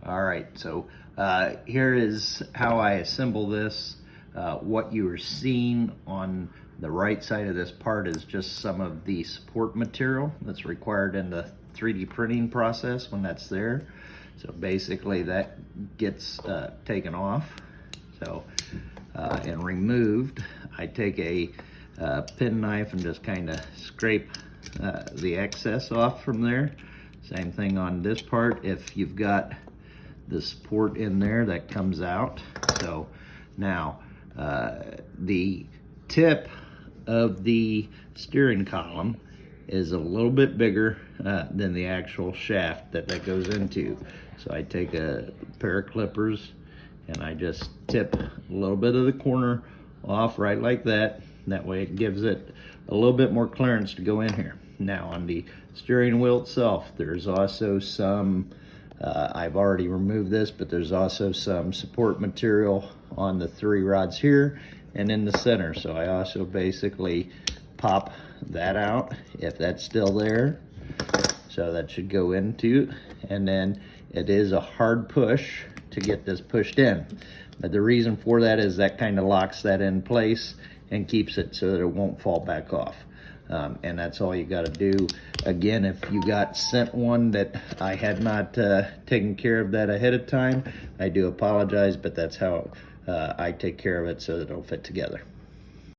All right, so here is how I assemble this. What you are seeing on the right side of this part is just some of the support material that's required in the 3D printing process when that's there. So basically that gets taken off and removed. I take a pen knife and just kind of scrape the excess off from there. Same thing on this part. If you've got the support in there, that comes out. So now the tip of the steering column is a little bit bigger than the actual shaft that goes into. So I take a pair of clippers and I just tip a little bit of the corner off right like that. That way it gives it a little bit more clearance to go in here. Now on the steering wheel itself, there's also some, I've already removed this, but there's also some support material on the 3 rods here and in the center. So I also basically pop that out if that's still there. So that should go into, and then it is a hard push to get this pushed in. But the reason for that is that kind of locks that in place and keeps it so that it won't fall back off. And that's all you got to do. Again, if you got sent one that I had not taken care of that ahead of time, I do apologize, but that's how I take care of it so that it'll fit together.